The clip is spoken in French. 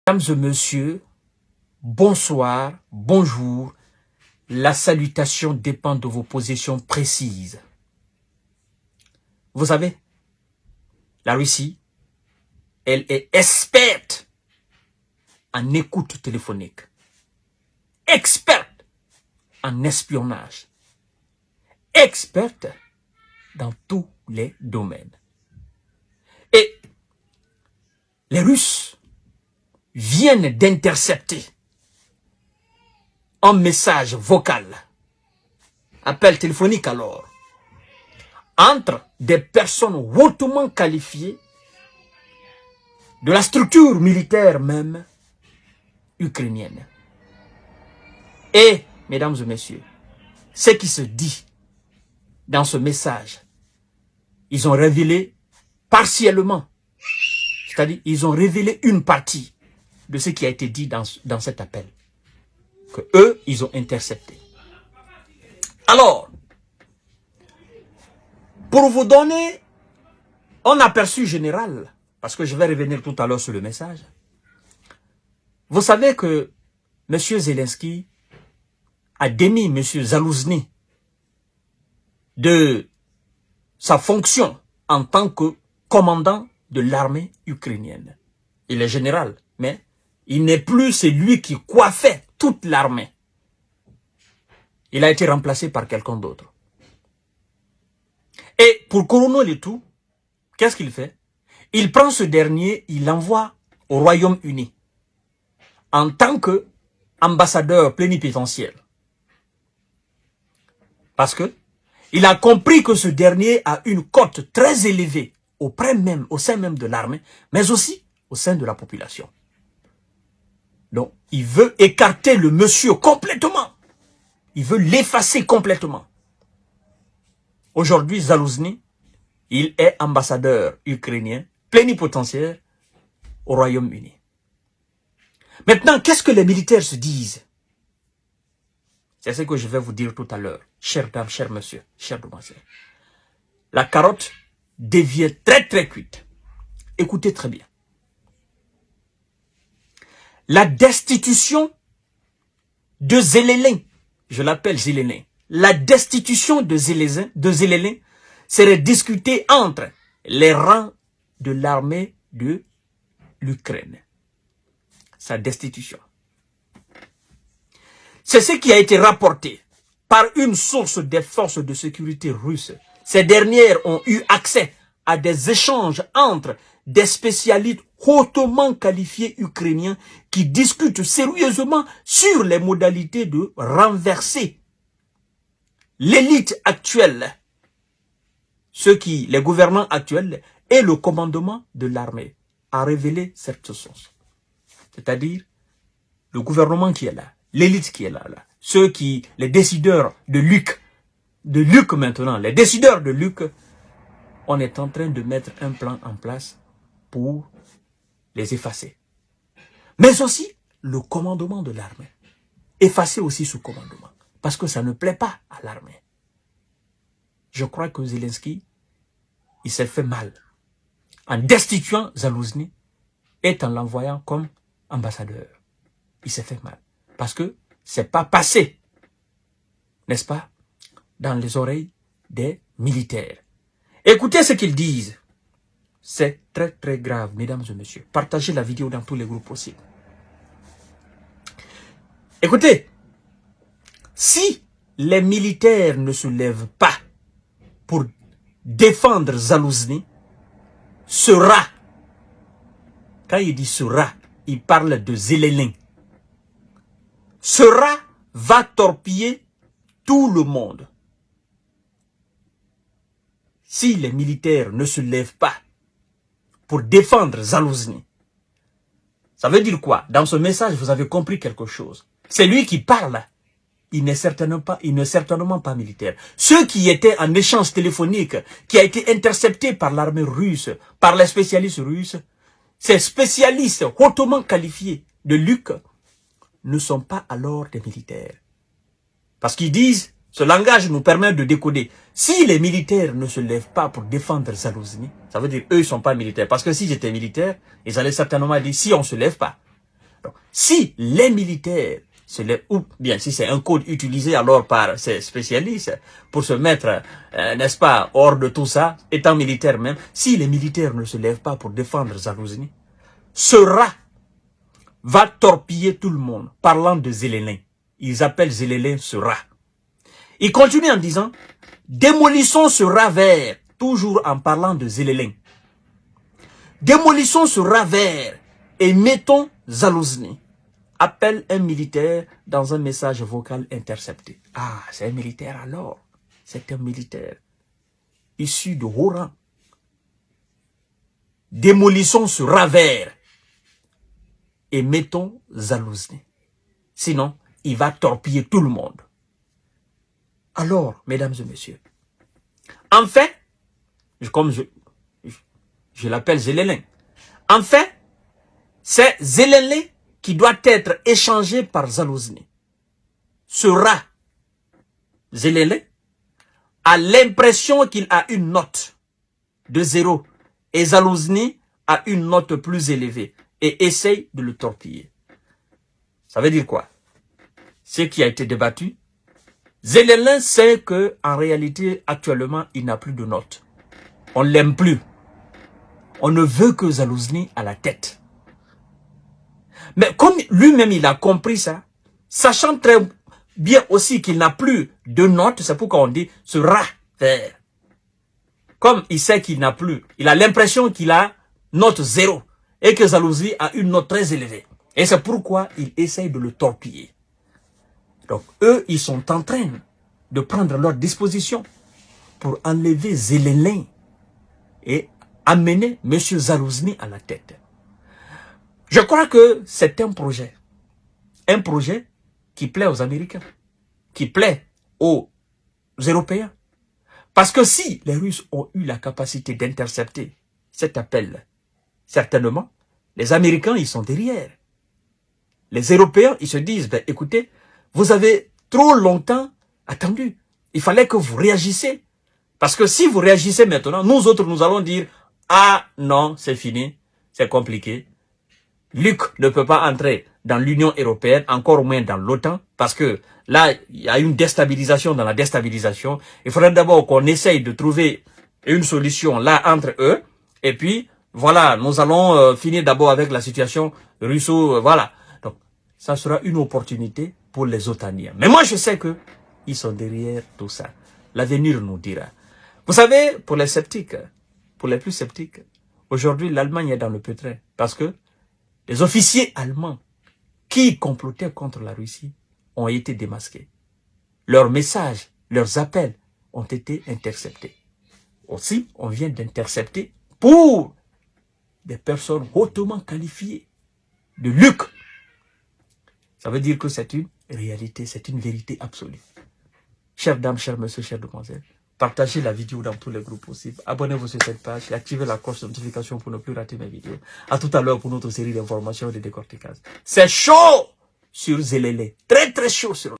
Mesdames et messieurs, bonsoir, bonjour. La salutation dépend de vos positions précises. Vous savez, la Russie, elle est experte en écoute téléphonique, experte en espionnage, experte dans tous les domaines. Et les Russes viennent d'intercepter un message vocal, appel téléphonique alors, entre des personnes hautement qualifiées de la structure militaire même ukrainienne. Et, mesdames et messieurs, ce qui se dit dans ce message, ils ont révélé partiellement, c'est-à-dire ils ont révélé une partie de ce qui a été dit dans cet appel, que eux, ils ont intercepté. Alors, pour vous donner un aperçu général, parce que je vais revenir tout à l'heure sur le message, vous savez que M. Zelensky a démis M. Zalouzny de sa fonction en tant que commandant de l'armée ukrainienne. Il est général, mais il n'est plus celui qui coiffait toute l'armée. Il a été remplacé par quelqu'un d'autre. Et pour couronner le tout, qu'est-ce qu'il fait? Il prend ce dernier, il l'envoie au Royaume-Uni en tant qu'ambassadeur plénipotentiaire. Parce que il a compris que ce dernier a une cote très élevée au sein même de l'armée, mais aussi au sein de la population. Donc, il veut écarter le monsieur complètement. Il veut l'effacer complètement. Aujourd'hui, Zalouzny, il est ambassadeur ukrainien, plénipotentiaire au Royaume-Uni. Maintenant, qu'est-ce que les militaires se disent? C'est ce que je vais vous dire tout à l'heure, chères dames, chers monsieur, chères demoiselles. La carotte devient très très cuite. Écoutez très bien. La destitution de Zelensky, je l'appelle Zelensky, la destitution de Zelensky serait discutée entre les rangs de l'armée de l'Ukraine. Sa destitution. C'est ce qui a été rapporté par une source des forces de sécurité russes. Ces dernières ont eu accès à des échanges entre des spécialistes hautement qualifiés ukrainiens qui discutent sérieusement sur les modalités de renverser l'élite actuelle, les gouvernants actuels et le commandement de l'armée, a révélé cette source. C'est-à-dire le gouvernement qui est là, l'élite qui est là, les décideurs de Luc maintenant, les décideurs de Luc, on est en train de mettre un plan en place pour les effacer. Mais aussi le commandement de l'armée. Effacer aussi ce commandement. Parce que ça ne plaît pas à l'armée. Je crois que Zelensky, il s'est fait mal. En destituant Zalouzny et en l'envoyant comme ambassadeur. Il s'est fait mal. Parce que c'est pas passé, n'est-ce pas, dans les oreilles des militaires. Écoutez ce qu'ils disent. C'est très très grave, mesdames et messieurs. Partagez la vidéo dans tous les groupes possibles. Écoutez, si les militaires ne se lèvent pas pour défendre Zalouzny, sera, quand il dit sera, il parle de Zelensky. Sera va torpiller tout le monde. Si les militaires ne se lèvent pas pour défendre Zalouzny, ça veut dire quoi? Dans ce message, vous avez compris quelque chose. C'est lui qui parle. Il n'est certainement pas militaire. Ceux qui étaient en échange téléphonique, qui a été intercepté par l'armée russe, par les spécialistes russes, ces spécialistes hautement qualifiés de Luc ne sont pas alors des militaires. Parce qu'ils disent, ce langage nous permet de décoder. Si les militaires ne se lèvent pas pour défendre Zalouzny, ça veut dire eux, ils ne sont pas militaires. Parce que si j'étais militaire, ils allaient certainement dire, si on ne se lève pas. Donc, si les militaires, ou bien si c'est un code utilisé alors par ces spécialistes pour se mettre, n'est-ce pas, hors de tout ça, étant militaire même, si les militaires ne se lèvent pas pour défendre Zalouzny, ce rat va torpiller tout le monde, parlant de Zélélin. Ils appellent Zélélin ce rat. Il continue en disant, démolissons ce rat vert, toujours en parlant de Zélélin. Démolissons ce rat vert et mettons Zalouzny. Appelle un militaire dans un message vocal intercepté. Ah, c'est un militaire alors. C'est un militaire issu de haut rang. Démolissons ce rat vert et mettons Zalouzny. Sinon, il va torpiller tout le monde. Alors, mesdames et messieurs, enfin, comme je l'appelle Zélélin, enfin, c'est Zélélin qui doit être échangé par Zalouzny. Ce rat, Zélélin, a l'impression qu'il a une note de 0 et Zalouzny a une note plus élevée et essaye de le torpiller. Ça veut dire quoi? Ce qui a été débattu, Zélélin sait que en réalité, actuellement, il n'a plus de note. On ne l'aime plus. On ne veut que Zalouzny à la tête. Mais comme lui-même, il a compris ça, sachant très bien aussi qu'il n'a plus de notes, c'est pourquoi on dit ce rat vert. Comme il sait qu'il n'a plus, il a l'impression qu'il a note 0 et que Zalouzny a une note très élevée. Et c'est pourquoi il essaye de le torpiller. Donc eux, ils sont en train de prendre leurs dispositions pour enlever Zélélin et amener M. Zalouzny à la tête. Je crois que c'est un projet qui plaît aux Américains, qui plaît aux Européens. Parce que si les Russes ont eu la capacité d'intercepter cet appel, certainement, les Américains, ils sont derrière. Les Européens, ils se disent, ben, écoutez, vous avez trop longtemps attendu. Il fallait que vous réagissiez. Parce que si vous réagissez maintenant, nous autres, nous allons dire, ah non, c'est fini, c'est compliqué. Luc ne peut pas entrer dans l'Union européenne, encore moins dans l'OTAN, parce que là, il y a une déstabilisation dans la déstabilisation. Il faudrait d'abord qu'on essaye de trouver une solution là entre eux. Et puis, voilà, nous allons finir d'abord avec la situation russo, voilà. Donc, ça sera une opportunité pour les OTANiens. Mais moi, je sais que ils sont derrière tout ça. L'avenir nous dira. Vous savez, pour les sceptiques, pour les plus sceptiques, aujourd'hui, l'Allemagne est dans le pétrin. Parce que les officiers allemands qui complotaient contre la Russie ont été démasqués. Leurs messages, leurs appels ont été interceptés. Aussi, on vient d'intercepter pour des personnes hautement qualifiées de Luc. Ça veut dire que c'est une réalité, c'est une vérité absolue. Chers dames, chers messieurs, chères demoiselles, partagez la vidéo dans tous les groupes possibles. Abonnez-vous sur cette page et activez la cloche de notification pour ne plus rater mes vidéos. À tout à l'heure pour notre série d'informations et de décortiquage. C'est chaud sur Zélélin. Très très chaud sur